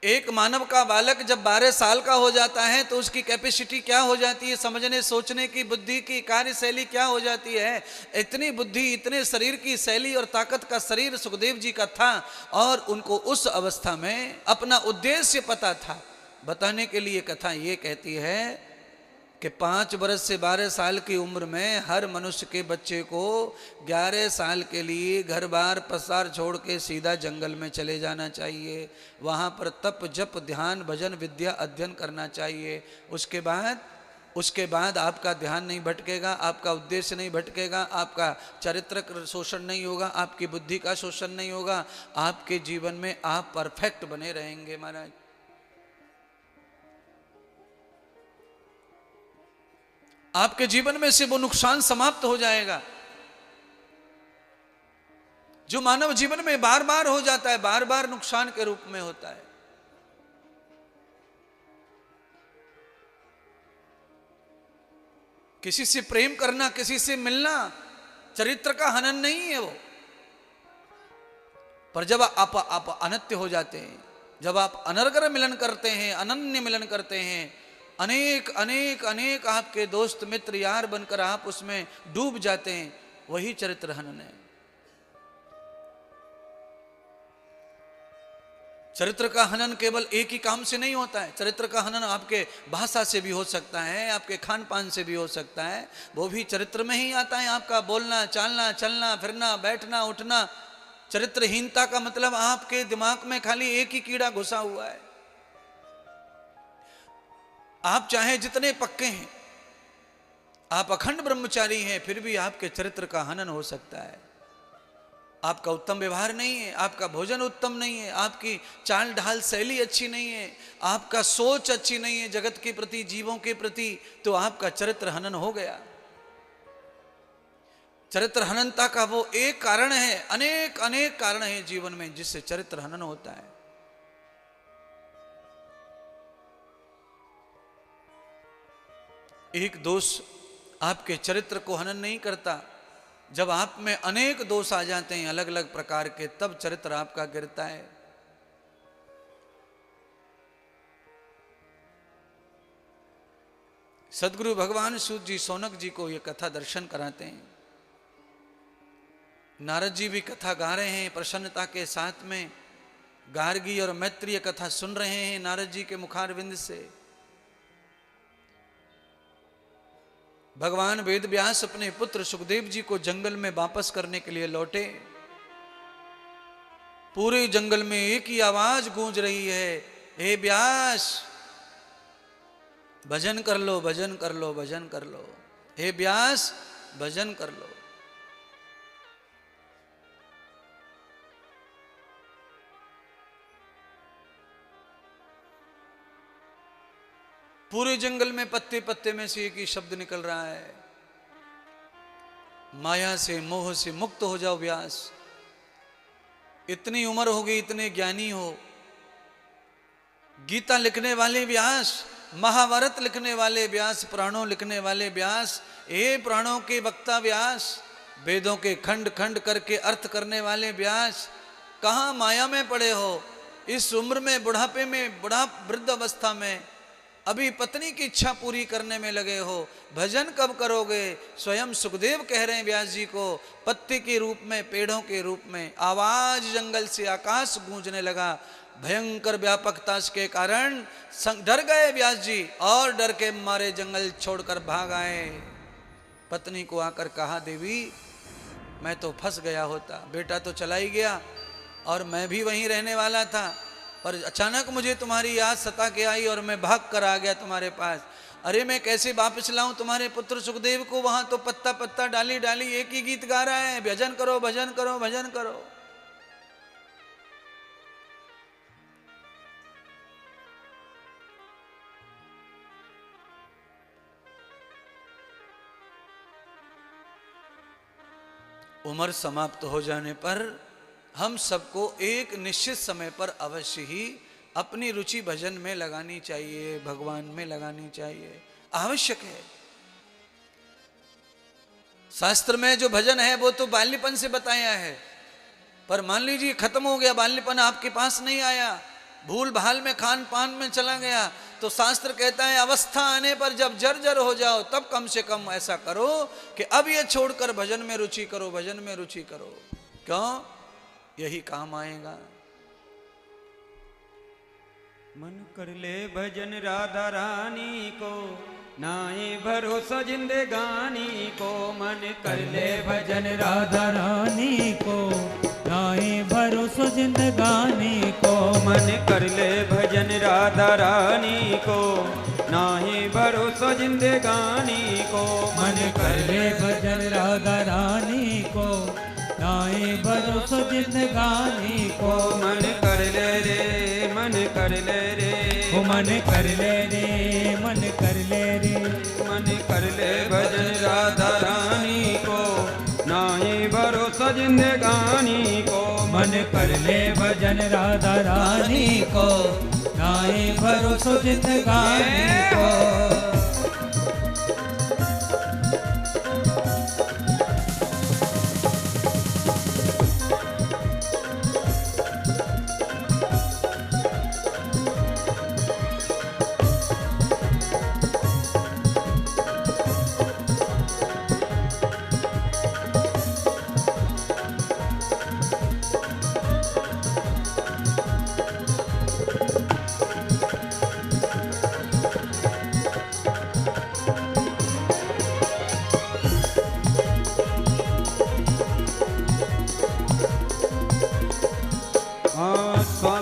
एक मानव का बालक जब 12 साल का हो जाता है तो उसकी कैपेसिटी क्या हो जाती है, समझने सोचने की, बुद्धि की कार्यशैली क्या हो जाती है। इतनी बुद्धि, इतने शरीर की शैली और ताकत का शरीर सुखदेव जी का था, और उनको उस अवस्था में अपना उद्देश्य पता था। बताने के लिए कथा ये कहती है कि 5 वर्ष से 12 साल की उम्र में हर मनुष्य के बच्चे को 11 साल के लिए घर बार पसार छोड़ के सीधा जंगल में चले जाना चाहिए। वहाँ पर तप जप ध्यान भजन विद्या अध्ययन करना चाहिए। उसके बाद आपका ध्यान नहीं भटकेगा, आपका उद्देश्य नहीं भटकेगा, आपका चारित्रिक शोषण नहीं होगा, आपकी बुद्धि का शोषण नहीं होगा, आपके जीवन में आप परफेक्ट बने रहेंगे महाराज। आपके जीवन में से वो नुकसान समाप्त हो जाएगा जो मानव जीवन में बार बार हो जाता है, बार बार नुकसान के रूप में होता है। किसी से प्रेम करना, किसी से मिलना चरित्र का हनन नहीं है वो। पर जब आप अनित्य हो जाते हैं, जब आप अनर्गल मिलन करते हैं, अनन्य मिलन करते हैं, अनेक अनेक अनेक आपके दोस्त मित्र यार बनकर आप उसमें डूब जाते हैं, वही चरित्र हनन है। चरित्र का हनन केवल एक ही काम से नहीं होता है। चरित्र का हनन आपके भाषा से भी हो सकता है, आपके खान पान से भी हो सकता है, वो भी चरित्र में ही आता है। आपका बोलना चालना, चलना फिरना, बैठना उठना। चरित्रहीनता का मतलब आपके दिमाग में खाली एक ही कीड़ा घुसा हुआ है। आप चाहे जितने पक्के हैं, आप अखंड ब्रह्मचारी हैं, फिर भी आपके चरित्र का हनन हो सकता है। आपका उत्तम व्यवहार नहीं है, आपका भोजन उत्तम नहीं है, आपकी चाल ढाल शैली अच्छी नहीं है, आपका सोच अच्छी नहीं है जगत के प्रति, जीवों के प्रति, तो आपका चरित्र हनन हो गया। चरित्र हननता का वो एक कारण है, अनेक अनेक कारण है जीवन में जिससे चरित्र हनन होता है। एक दोष आपके चरित्र को हनन नहीं करता। जब आप में अनेक दोष आ जाते हैं अलग अलग प्रकार के, तब चरित्र आपका गिरता है। सदगुरु भगवान सूत जी सौनक जी को यह कथा दर्शन कराते हैं। नारद जी भी कथा गा रहे हैं प्रसन्नता के साथ में। गार्गी और मैत्रीय कथा सुन रहे हैं नारद जी के मुखारविंद से। भगवान वेद व्यास अपने पुत्र सुखदेव जी को जंगल में वापस करने के लिए लौटे। पूरे जंगल में एक ही आवाज गूंज रही है, हे व्यास भजन कर लो, भजन कर लो, भजन कर लो, हे व्यास भजन कर लो। पूरे जंगल में पत्ते पत्ते में से एक ही शब्द निकल रहा है, माया से मोह से मुक्त हो जाओ व्यास। इतनी उम्र हो गई, इतने ज्ञानी हो, गीता लिखने वाले व्यास, महाभारत लिखने वाले व्यास, पुराणों लिखने वाले व्यास, हे प्राणों के वक्ता व्यास, वेदों के खंड खंड करके अर्थ करने वाले व्यास, कहाँ माया में पड़े हो? इस उम्र में, बुढ़ापे में, वृद्ध अवस्था में अभी पत्नी की इच्छा पूरी करने में लगे हो, भजन कब करोगे? स्वयं सुखदेव कह रहे हैं व्यास जी को, पत्ते के रूप में, पेड़ों के रूप में। आवाज जंगल से आकाश गूंजने लगा। भयंकर व्यापकता के कारण डर गए व्यास जी और डर के मारे जंगल छोड़कर भाग आए। पत्नी को आकर कहा, देवी मैं तो फंस गया होता, बेटा तो चला ही गया और मैं भी वहीं रहने वाला था, पर अचानक मुझे तुम्हारी याद सता के आई और मैं भाग कर आ गया तुम्हारे पास। अरे मैं कैसे वापस लाऊं तुम्हारे पुत्र सुखदेव को? वहां तो पत्ता पत्ता डाली डाली एक ही गीत गा रहा है, भजन करो, भजन करो, भजन करो। उम्र समाप्त हो जाने पर हम सबको एक निश्चित समय पर अवश्य ही अपनी रुचि भजन में लगानी चाहिए, भगवान में लगानी चाहिए, आवश्यक है। शास्त्र में जो भजन है वो तो बाल्यपन से बताया है, पर मान लीजिए खत्म हो गया, बाल्यपन आपके पास नहीं आया, भूल भाल में खान पान में चला गया, तो शास्त्र कहता है अवस्था आने पर जब जर्जर हो जाओ तब कम से कम ऐसा करो कि अब ये छोड़कर भजन में रुचि करो, भजन में रुचि करो। क्यों? यही काम आएगा। मन कर ले भजन राधा रानी को, नाए भरोसा जिंदगानी को। मन कर ले भजन राधा रानी को, नाए भरोसा जिंदगानी को। मन कर ले भजन राधा रानी को, नाए भरोसा जिंदगानी को। मन कर ले भजन राधा रानी को, नाए भरोसा जिंदगानी को। मन कर ले रे, मन कर ले रे, ओ मन कर ले रे, मन कर ले रे। मन कर ले भजन राधा रानी को, नाए भरोसा जिंदगानी को। मन कर ले भजन राधा रानी को, नाए भरोसा जिंदगानी को।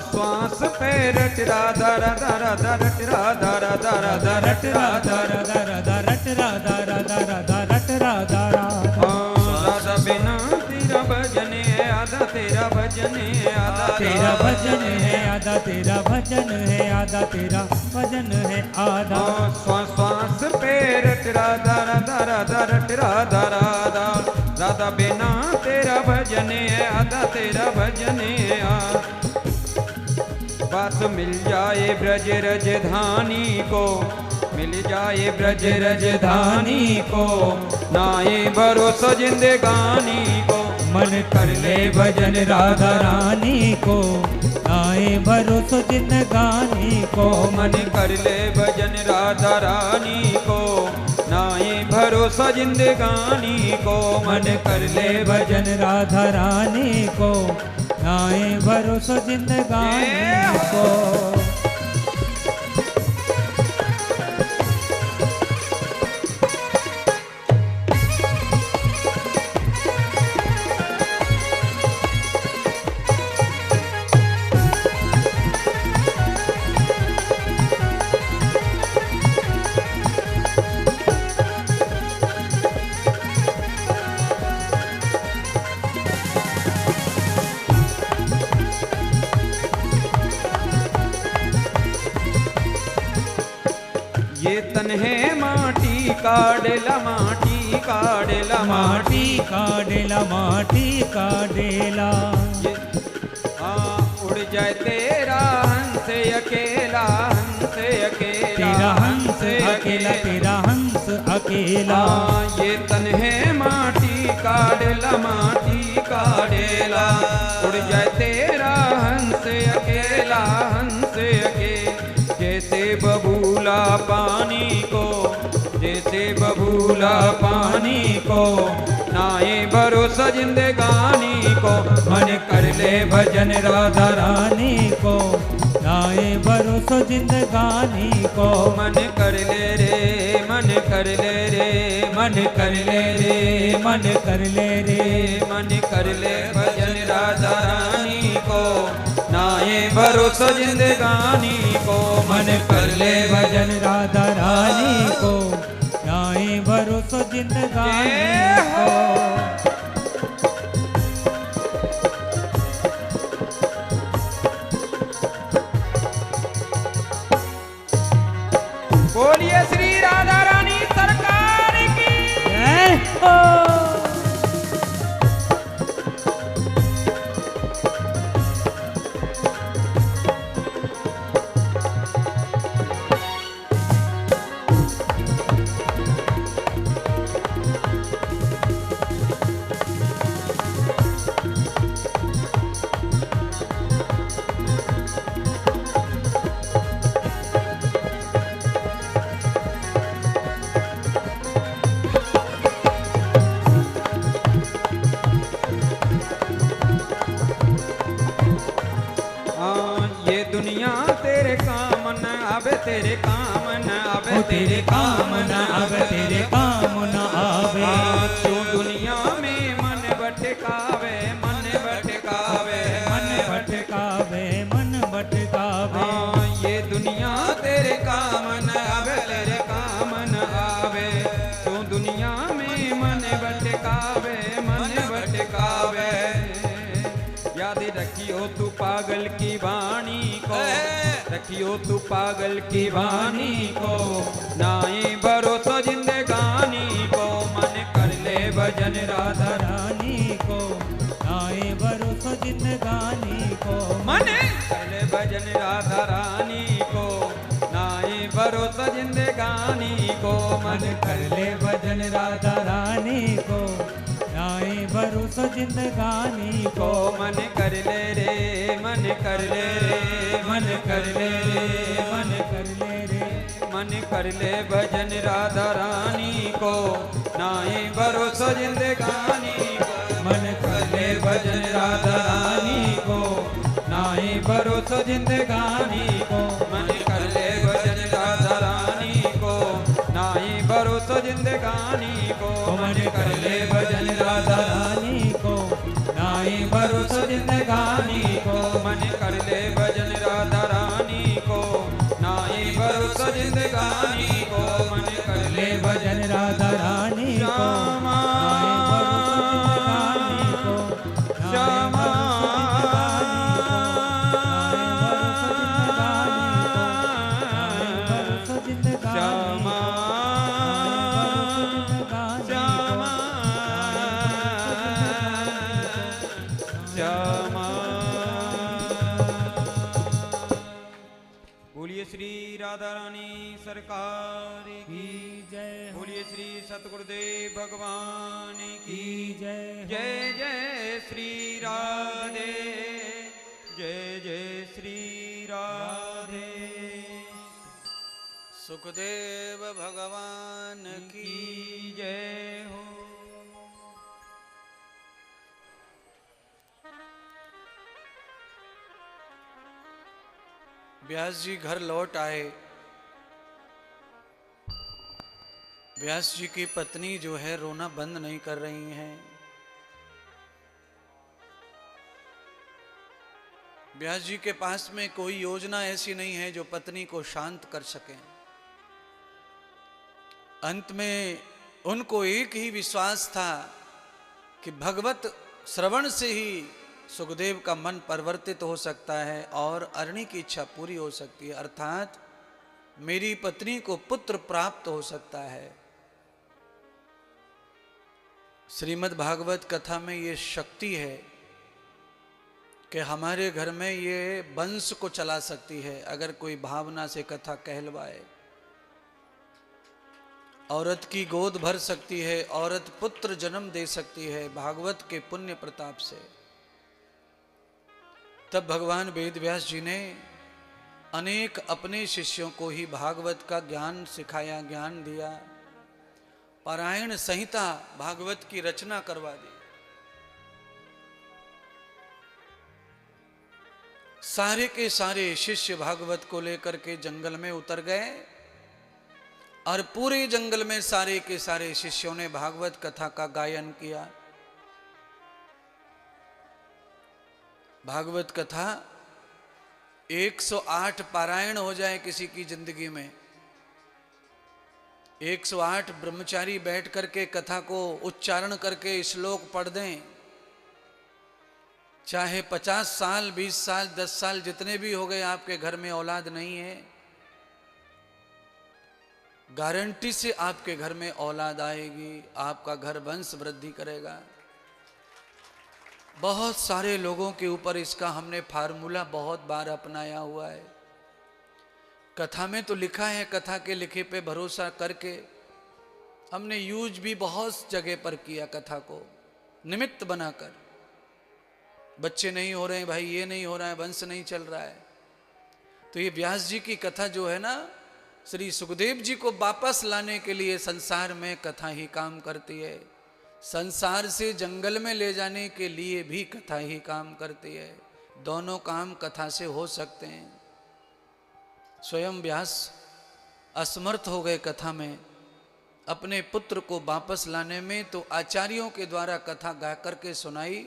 श्वास पे रट राधा राधा राधा रट राधा राधा राधा रट राधा राधा राधा रट राधा राधा राधा रट राधा राधा। राधा बिना तेरा भजन है आधा, तेरा भजन है आधा, तेरा भजन है आधा, तेरा भजन है आधा, तेरा भजन है आधा। श्वास पे रट राधा राधा राधा रट राधा राधा। राधा बिना तेरा भजन है आधा, तेरा भजन है आधा। बात मिल जाए ब्रज रजधानी को, मिल जाए ब्रज रजधानी को। नाए भरोसा जिंदगानी को। मन कर ले भजन राधा रानी को, नाए भरोसा जिंदगानी को। मन कर ले भजन राधा रानी को, नाए भरोसा जिंदगानी को। मन कर ले भजन राधा रानी को, नाए भरोसा जिंदगानी को। ये तन है माटी काडेला, माटी काडेला, माटी काडेला, माटी काडेला। उड़ जाए तेरा हंस अकेला, हंस अकेला, तेरा हंस अकेला, तेरा हंस अकेला। ये तन है माटी काडेला, माटी काडेला। उड़ जाए तेरा हंस अकेला, हंस अकेला। जैसे बबूला पानी को, जैसे बबूला पानी को। नाए भरोसा जिंदगानी को। मन कर ले भजन राधा रानी को, नाए भरोसा जिंदगानी को। मन कर ले रे, मन कर ले रे, मन कर ले रे, मन कर ले रे। मन कर ले भजन राधा रानी को, नाए भरोसा जिंदगानी को। मन कर ले भजन राधा रानी को, नाए भरोसा जिंदगानी को। बोलिए श्री राधा रानी सरकार की जय हो। तेरे काम न आवे, तेरे काम न आवे, तेरे काम न आवे। क्यों दुनिया में मन भटकावे, मन भटकावे, मन भटकावे, मन भटकावे। ये दुनिया तेरे काम न आवे, तेरे काम न आवे। क्यों दुनिया में मन भटकावे, मन भटकावे। याद रखियो तू पागल की वाणी को, रखियो तू पागल की वाणी को, नाई भरोसा जिंदगानी को। मन कर ले भजन राधा रानी को, नाए भरोसा जिंदगानी को। मन कर ले भजन राधा रानी को, नाई भरोसा जिंदगानी को। मन कर ले भजन राधा रानी को, नाए भरोसा जिंदगानी को। मन कर ले रे, मन कर ले रे, मन कर ले रे, मन कर ले रे, मन कर ले भजन राधा रानी को, नाई भरोसा जिंदगानी को। मन कर ले भजन राधा रानी को, नाई भरोसा जिंदगानी को। मन कर ले भजन राधा रानी को, नाई भरोसा जिंदगानी को। मन कर ले भजन राधा रानी को, नाई भरोसा जिंदगानी को। मन कर ले भजन राधा रानी को, नाई भरोसा जिंदगानी को। मन कर ले भजन राधा रानी को, श्यामा श्यामा श्यामा श्यामा। बोलिए श्री राधा रानी सरकार की जय, बोलिए श्री सतगुरुदेव भगवान की जय। जय जय श्री राधे, जय जय श्री राधे। सुखदेव भगवान की की जय हो। व्यास जी घर लौट आए। व्यास जी की पत्नी जो है रोना बंद नहीं कर रही हैं। व्यास जी के पास में कोई योजना ऐसी नहीं है जो पत्नी को शांत कर सके। अंत में उनको एक ही विश्वास था कि भगवत श्रवण से ही सुखदेव का मन परिवर्तित हो सकता है और अरणी की इच्छा पूरी हो सकती है, अर्थात मेरी पत्नी को पुत्र प्राप्त हो सकता है। श्रीमद् भागवत कथा में ये शक्ति है कि हमारे घर में ये वंश को चला सकती है अगर कोई भावना से कथा कहलवाए। औरत की गोद भर सकती है, औरत पुत्र जन्म दे सकती है भागवत के पुण्य प्रताप से। तब भगवान वेद व्यास जी ने अनेक अपने शिष्यों को ही भागवत का ज्ञान सिखाया, ज्ञान दिया। पारायण संहिता भागवत की रचना करवा दी। सारे के सारे शिष्य भागवत को लेकर के जंगल में उतर गए और पूरे जंगल में सारे के सारे शिष्यों ने भागवत कथा का गायन किया। भागवत कथा 108 पारायण हो जाए किसी की जिंदगी में, 108 ब्रह्मचारी बैठ करके कथा को उच्चारण करके श्लोक पढ़ दें, चाहे 50 साल 20 साल 10 साल जितने भी हो गए, आपके घर में औलाद नहीं है, गारंटी से आपके घर में औलाद आएगी, आपका घर वंश वृद्धि करेगा। बहुत सारे लोगों के ऊपर इसका हमने फार्मूला बहुत बार अपनाया हुआ है। कथा में तो लिखा है, कथा के लिखे पे भरोसा करके हमने यूज भी बहुत जगह पर किया कथा को निमित्त बनाकर। बच्चे नहीं हो रहे हैं भाई, ये नहीं हो रहा है, वंश नहीं चल रहा है, तो ये व्यास जी की कथा जो है ना, श्री सुखदेव जी को वापस लाने के लिए संसार में कथा ही काम करती है। संसार से जंगल में ले जाने के लिए भी कथा ही काम करती है। दोनों काम कथा से हो सकते हैं। स्वयं व्यास असमर्थ हो गए कथा में अपने पुत्र को वापस लाने में, तो आचार्यों के द्वारा कथा गा करके सुनाई।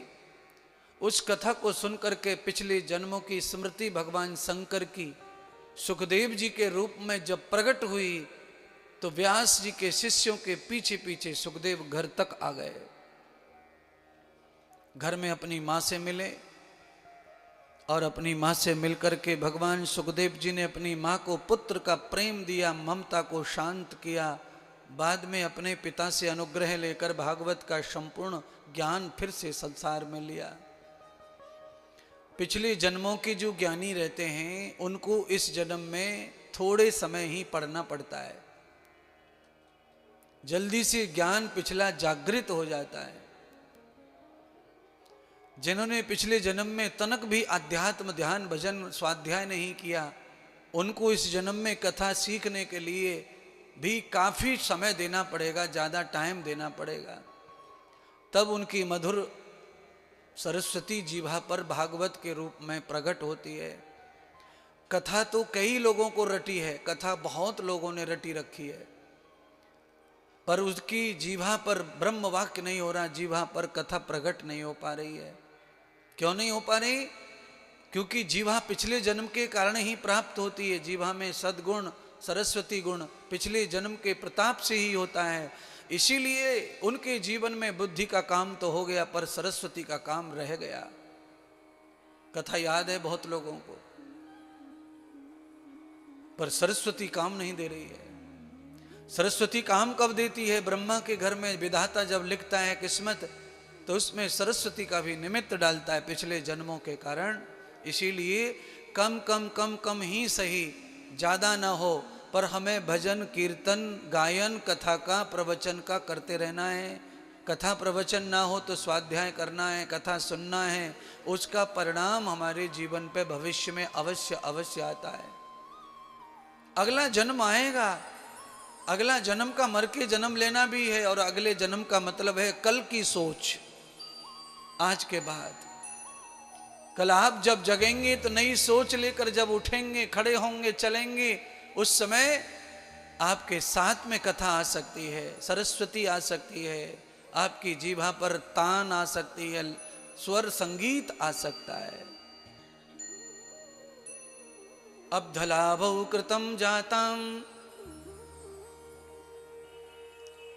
उस कथा को सुनकर के पिछले जन्मों की स्मृति भगवान शंकर की सुखदेव जी के रूप में जब प्रकट हुई, तो व्यास जी के शिष्यों के पीछे पीछे सुखदेव घर तक आ गए। घर में अपनी माँ से मिले और अपनी माँ से मिलकर के भगवान सुखदेव जी ने अपनी माँ को पुत्र का प्रेम दिया, ममता को शांत किया। बाद में अपने पिता से अनुग्रह लेकर भागवत का संपूर्ण ज्ञान फिर से संसार में लिया। पिछले जन्मों के जो ज्ञानी रहते हैं उनको इस जन्म में थोड़े समय ही पढ़ना पड़ता है, जल्दी से ज्ञान पिछला जागृत हो जाता है। जिन्होंने पिछले जन्म में तनक भी आध्यात्म ध्यान भजन स्वाध्याय नहीं किया, उनको इस जन्म में कथा सीखने के लिए भी काफी समय देना पड़ेगा, ज्यादा टाइम देना पड़ेगा। तब उनकी मधुर सरस्वती जीभा पर भागवत के रूप में प्रकट होती है। कथा तो कई लोगों को रटी है, कथा बहुत लोगों ने रटी रखी है, पर उसकी जीभा पर ब्रह्म वाक्य नहीं हो रहा, जीभा पर कथा प्रकट नहीं हो पा रही है। क्यों नहीं हो पा रही? क्योंकि जीभा पिछले जन्म के कारण ही प्राप्त होती है। जीभा में सद्गुण सरस्वती गुण पिछले जन्म के प्रताप से ही होता है। इसीलिए उनके जीवन में बुद्धि का काम तो हो गया, पर सरस्वती का काम रह गया। कथा याद है बहुत लोगों को, पर सरस्वती काम नहीं दे रही है। सरस्वती काम कब देती है? ब्रह्मा के घर में विधाता जब लिखता है किस्मत, तो उसमें सरस्वती का भी निमित्त डालता है पिछले जन्मों के कारण। इसीलिए कम कम कम कम ही सही, ज्यादा ना हो, पर हमें भजन कीर्तन गायन कथा का प्रवचन का करते रहना है। कथा प्रवचन ना हो तो स्वाध्याय करना है, कथा सुनना है। उसका परिणाम हमारे जीवन पे भविष्य में अवश्य अवश्य आता है। अगला जन्म आएगा, अगला जन्म का मर के जन्म लेना भी है, और अगले जन्म का मतलब है कल की सोच। आज के बाद कल आप जब जगेंगे तो नई सोच लेकर जब उठेंगे, खड़े होंगे, चलेंगे, उस समय आपके साथ में कथा आ सकती है, सरस्वती आ सकती है, आपकी जीभा पर तान आ सकती है, स्वर संगीत आ सकता है। अब धलाभौ कृतम जाताम,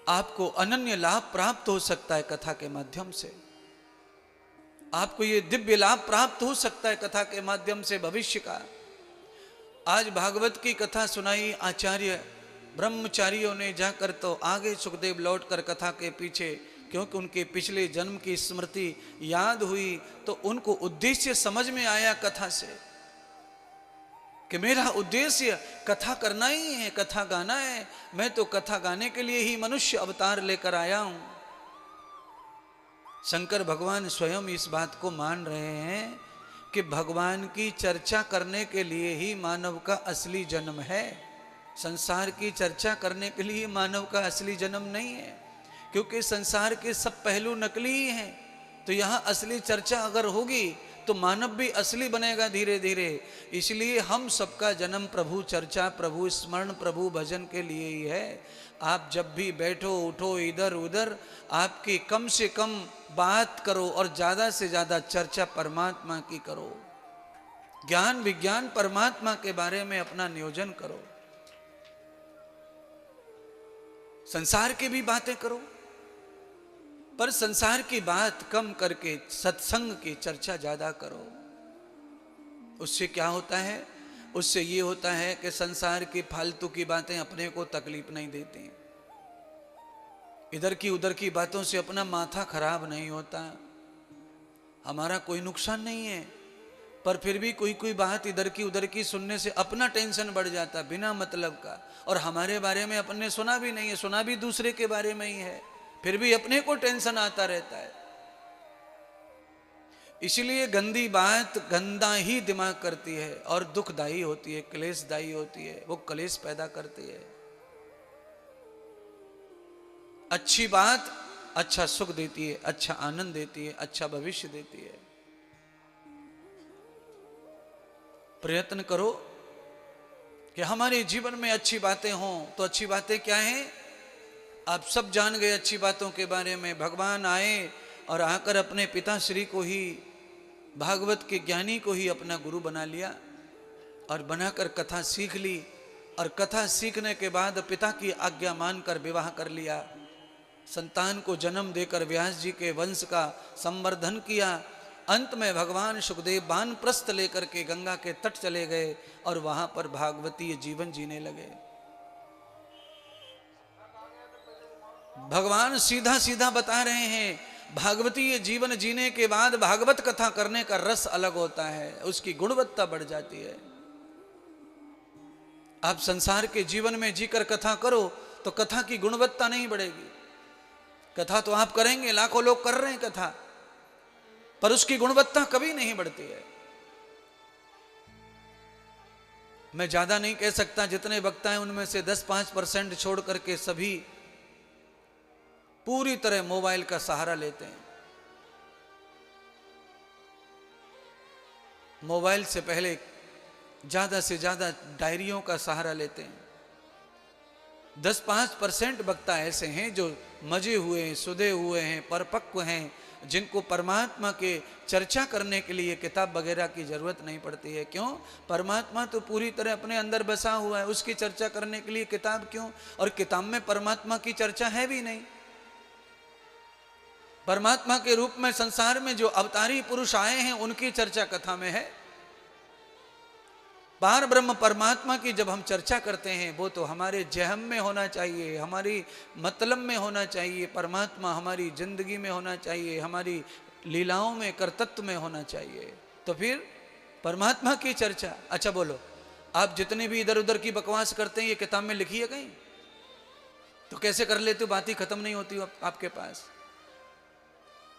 आपको अनन्य लाभ प्राप्त हो सकता है कथा के माध्यम से। आपको ये दिव्य लाभ प्राप्त हो सकता है कथा के माध्यम से भविष्य का। आज भागवत की कथा सुनाई आचार्य ब्रह्मचारियों ने जाकर, तो आगे सुखदेव लौटकर कथा के पीछे, क्योंकि उनके पिछले जन्म की स्मृति याद हुई, तो उनको उद्देश्य समझ में आया कथा से कि मेरा उद्देश्य कथा करना ही है, कथा गाना है। मैं तो कथा गाने के लिए ही मनुष्य अवतार लेकर आया हूं। शंकर भगवान स्वयं इस बात को मान रहे हैं कि भगवान की चर्चा करने के लिए ही मानव का असली जन्म है। संसार की चर्चा करने के लिए मानव का असली जन्म नहीं है, क्योंकि संसार के सब पहलू नकली ही हैं। तो यहाँ असली चर्चा अगर होगी तो मानव भी असली बनेगा धीरे धीरे। इसलिए हम सबका जन्म प्रभु चर्चा, प्रभु स्मरण, प्रभु भजन के लिए ही है। आप जब भी बैठो उठो इधर उधर, आपकी कम से कम बात करो और ज्यादा से ज्यादा चर्चा परमात्मा की करो। ज्ञान विज्ञान परमात्मा के बारे में अपना नियोजन करो। संसार की भी बातें करो, पर संसार की बात कम करके सत्संग की चर्चा ज्यादा करो। उससे क्या होता है? उससे ये होता है कि संसार की फालतू की बातें अपने को तकलीफ नहीं देती, इधर की उधर की बातों से अपना माथा खराब नहीं होता, हमारा कोई नुकसान नहीं है। पर फिर भी कोई कोई बात इधर की उधर की सुनने से अपना टेंशन बढ़ जाता बिना मतलब का, और हमारे बारे में अपन ने सुना भी नहीं है, सुना भी दूसरे के बारे में ही है, फिर भी अपने को टेंशन आता रहता है। इसलिए गंदी बात गंदा ही दिमाग करती है और दुखदायी होती है, क्लेशदायी होती है, वो क्लेश पैदा करती है। अच्छी बात अच्छा सुख देती है, अच्छा आनंद देती है, अच्छा भविष्य देती है। कि कि हमारे जीवन में अच्छी बातें हों। तो अच्छी बातें क्या हैं? आप सब जान गए अच्छी बातों के बारे में। भगवान आए और आकर अपने पिता श्री को ही, भागवत के ज्ञानी को ही अपना गुरु बना लिया और बनाकर कथा सीख ली। और कथा सीखने के बाद पिता की आज्ञा मानकर विवाह कर लिया, संतान को जन्म देकर व्यास जी के वंश का संवर्धन किया। अंत में भगवान सुखदेव वानप्रस्थ लेकर के गंगा के तट चले गए और वहां पर भागवतीय जीवन जीने लगे। भगवान सीधा सीधा बता रहे हैं, भागवतीय जीवन जीने के बाद भागवत कथा करने का रस अलग होता है, उसकी गुणवत्ता बढ़ जाती है। आप संसार के जीवन में जीकर कथा करो तो कथा की गुणवत्ता नहीं बढ़ेगी। कथा तो आप करेंगे, लाखों लोग कर रहे हैं कथा, पर उसकी गुणवत्ता कभी नहीं बढ़ती है। मैं ज्यादा नहीं कह सकता, जितने वक्ता हैं उनमें से 10-5% छोड़ करके सभी पूरी तरह मोबाइल का सहारा लेते हैं। मोबाइल से पहले ज्यादा से ज्यादा डायरियों का सहारा लेते हैं। 10-5% वक्ता ऐसे हैं जो मजे हुए हैं, सुधे हुए हैं, परिपक्व हैं, जिनको परमात्मा के चर्चा करने के लिए किताब वगैरह की जरूरत नहीं पड़ती है। क्यों? परमात्मा तो पूरी तरह अपने अंदर बसा हुआ है, उसकी चर्चा करने के लिए किताब क्यों? और किताब में परमात्मा की चर्चा है भी नहीं। परमात्मा के रूप में संसार में जो अवतारी पुरुष आए हैं उनकी चर्चा कथा में है। पार ब्रह्म परमात्मा की जब हम चर्चा करते हैं वो तो हमारे जहम में होना चाहिए, हमारी मतलब में होना चाहिए। परमात्मा हमारी जिंदगी में होना चाहिए, हमारी लीलाओं में, कर्तृत्व में होना चाहिए। तो फिर परमात्मा की चर्चा। अच्छा बोलो, आप जितने भी इधर उधर की बकवास करते हैं ये किताब में लिखी है कहीं? तो कैसे कर लेते हो? बात ही खत्म नहीं होती आपके पास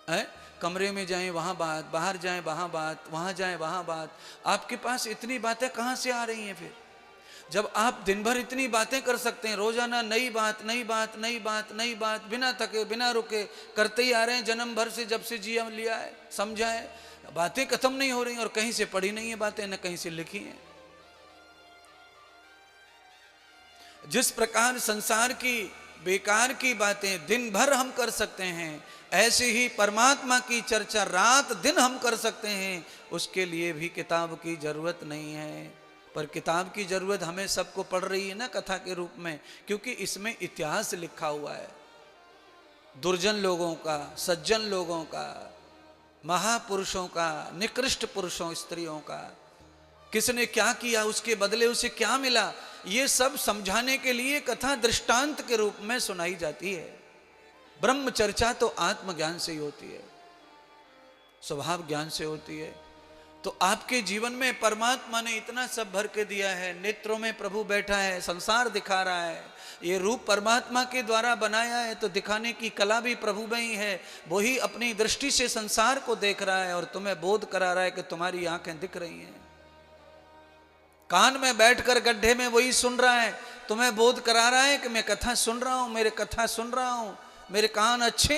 है? कमरे में जाएं वहां बात, बाहर जाएं वहां बात, वहां जाएं वहां बात। आपके पास इतनी बातें कहां से आ रही हैं? फिर जब आप दिन भर इतनी बातें कर सकते हैं, रोजाना नई बात नई बात नई बात नई बात, बिना थके बिना रुके करते ही आ रहे हैं, जन्म भर से जब से जिया लिया है, समझा है, बातें खत्म नहीं हो रही और कहीं से पढ़ी नहीं है बातें, न कहीं से लिखी हैं। जिस प्रकार संसार की बेकार की बातें दिन भर हम कर सकते हैं, ऐसे ही परमात्मा की चर्चा रात दिन हम कर सकते हैं। उसके लिए भी किताब की जरूरत नहीं है। पर किताब की जरूरत हमें सबको पड़ रही है ना कथा के रूप में, क्योंकि इसमें इतिहास लिखा हुआ है दुर्जन लोगों का, सज्जन लोगों का, महापुरुषों का, निकृष्ट पुरुषों स्त्रियों का, किसने क्या किया, उसके बदले उसे क्या मिला, ये सब समझाने के लिए कथा दृष्टांत के रूप में सुनाई जाती है। ब्रह्म चर्चा तो आत्मज्ञान से ही होती है, स्वभाव ज्ञान से होती है। तो आपके जीवन में परमात्मा ने इतना सब भर के दिया है। नेत्रों में प्रभु बैठा है, संसार दिखा रहा है। ये रूप परमात्मा के द्वारा बनाया है, तो दिखाने की कला भी प्रभु में ही है। वही अपनी दृष्टि से संसार को देख रहा है और तुम्हें बोध करा रहा है कि तुम्हारी आंखें दिख रही हैं। कान में बैठकर गड्ढे में वही सुन रहा है, तुम्हें बोध करा रहा है कि मैं कथा सुन रहा हूं, मेरे कथा सुन रहा हूं, मेरे कान अच्छे।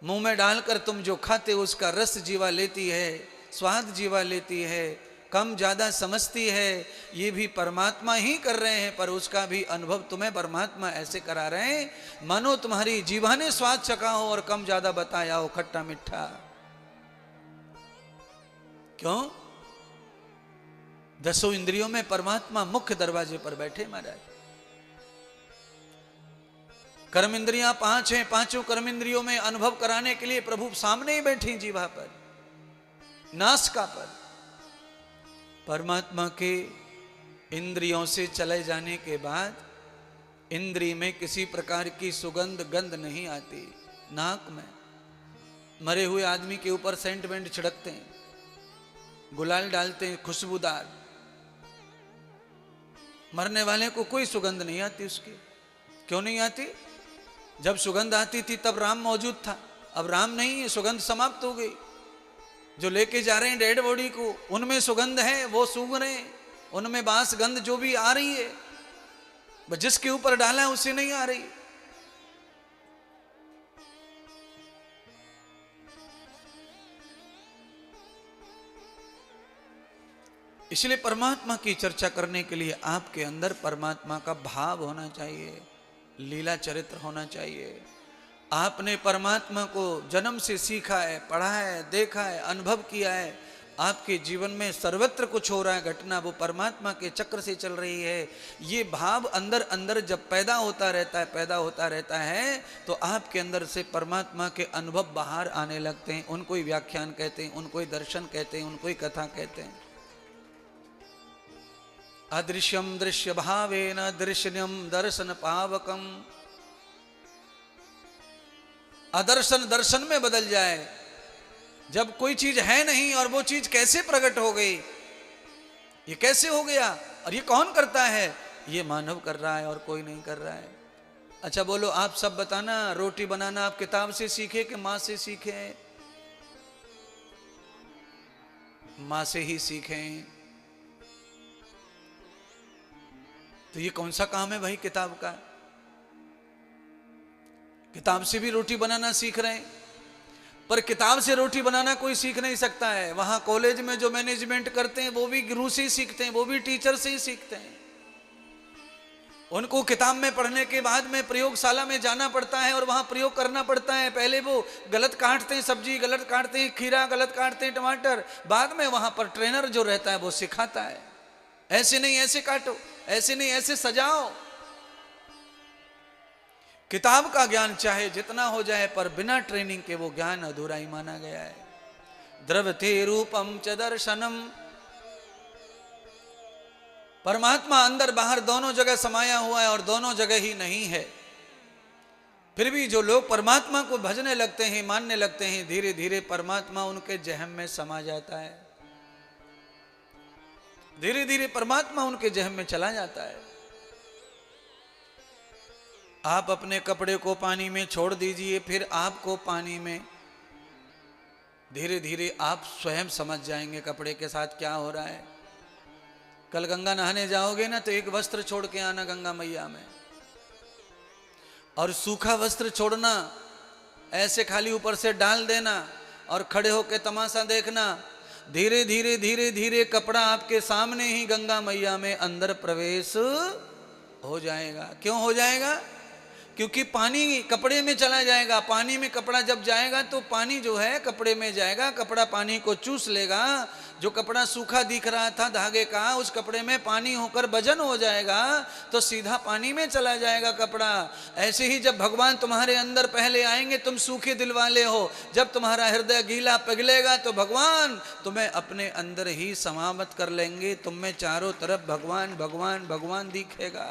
मुंह में डालकर तुम जो खाते हो उसका रस जीवा लेती है, स्वाद जीवा लेती है, कम ज्यादा समझती है। ये भी परमात्मा ही कर रहे हैं, पर उसका भी अनुभव तुम्हें परमात्मा ऐसे करा रहे हैं मानो तुम्हारी जीवा ने स्वाद चखा हो और कम ज्यादा बताया हो, खट्टा मीठा। क्यों? 10 इंद्रियों में परमात्मा मुख्य दरवाजे पर बैठे महाराज। कर्म इंद्रियां 5 हैं, 5 कर्म इंद्रियों में अनुभव कराने के लिए प्रभु सामने ही बैठे जीवा पर, नासिका पर। परमात्मा के इंद्रियों से चले जाने के बाद इंद्रिय में किसी प्रकार की सुगंध गंध नहीं आती। नाक में मरे हुए आदमी के ऊपर सेंट वेंट छिड़कते हैं, गुलाल डालते हैं खुशबूदार, मरने वाले को कोई सुगंध नहीं आती उसकी। क्यों नहीं आती? जब सुगंध आती थी तब राम मौजूद था, अब राम नहीं है, सुगंध समाप्त हो गई। जो लेके जा रहे हैं डेड बॉडी को, उनमें सुगंध है, वो सूंघ रहे हैं, उनमें बांस गंध जो भी आ रही है, जिसके ऊपर डाला है उसे नहीं आ रही। इसलिए परमात्मा की चर्चा करने के लिए आपके अंदर परमात्मा का भाव होना चाहिए, लीला चरित्र होना चाहिए। आपने परमात्मा को जन्म से सीखा है, पढ़ा है, देखा है, अनुभव किया है, आपके जीवन में सर्वत्र कुछ हो रहा है घटना, वो परमात्मा के चक्र से चल रही है। ये भाव अंदर अंदर जब पैदा होता रहता है तो आपके अंदर से परमात्मा के अनुभव बाहर आने लगते हैं। उनको ही व्याख्यान कहते हैं, उनको ही दर्शन कहते हैं, उनको ही कथा कहते हैं। अदृश्यम दृश्य भावेन दृश्यम दर्शन पावकम। अदर्शन दर्शन में बदल जाए। जब कोई चीज है नहीं और वो चीज कैसे प्रकट हो गई, ये कैसे हो गया और ये कौन करता है, ये मानव कर रहा है और कोई नहीं कर रहा है। अच्छा बोलो आप सब बताना, रोटी बनाना आप किताब से सीखे कि माँ से सीखे? माँ से ही सीखे। तो ये कौन सा काम है भाई किताब का? किताब से भी रोटी बनाना सीख रहे हैं, पर किताब से रोटी बनाना कोई सीख नहीं सकता है। वहां कॉलेज में जो मैनेजमेंट करते हैं वो भी गुरु से ही सीखते हैं, वो भी टीचर से ही सीखते हैं। उनको किताब में पढ़ने के बाद में प्रयोगशाला में जाना पड़ता है और वहां प्रयोग करना पड़ता है। पहले वो गलत काटते हैं सब्जी, गलत काटते हैं खीरा, गलत काटते हैं टमाटर, बाद में वहां पर ट्रेनर जो रहता है वो सिखाता है, ऐसे नहीं ऐसे काटो, ऐसे नहीं ऐसे सजाओ। किताब का ज्ञान चाहे जितना हो जाए पर बिना ट्रेनिंग के वो ज्ञान अधूरा ही माना गया है। द्रवते रूपम च दर्शनम। परमात्मा अंदर बाहर दोनों जगह समाया हुआ है और दोनों जगह ही नहीं है। फिर भी जो लोग परमात्मा को भजने लगते हैं, मानने लगते हैं, धीरे धीरे परमात्मा उनके जहम में समा जाता है, धीरे धीरे परमात्मा उनके जहम में चला जाता है। आप अपने कपड़े को पानी में छोड़ दीजिए, फिर आपको पानी में धीरे धीरे आप स्वयं समझ जाएंगे कपड़े के साथ क्या हो रहा है। कल गंगा नहाने जाओगे ना तो एक वस्त्र छोड़ के आना गंगा मैया में, और सूखा वस्त्र छोड़ना, ऐसे खाली ऊपर से डाल देना और खड़े होके तमाशा देखना। धीरे धीरे धीरे धीरे कपड़ा आपके सामने ही गंगा मैया में अंदर प्रवेश हो जाएगा। क्यों हो जाएगा? क्योंकि पानी कपड़े में चला जाएगा। पानी में कपड़ा जब जाएगा तो पानी जो है कपड़े में जाएगा, कपड़ा पानी को चूस लेगा। जो कपड़ा सूखा दिख रहा था धागे का, उस कपड़े में पानी होकर वजन हो जाएगा तो सीधा पानी में चला जाएगा कपड़ा। ऐसे ही जब भगवान तुम्हारे अंदर पहले आएंगे, तुम सूखे दिल वाले हो, जब तुम्हारा हृदय गीला पिघलेगा तो भगवान तुम्हें अपने अंदर ही समावत कर लेंगे। तुम में चारों तरफ भगवान भगवान भगवान दिखेगा।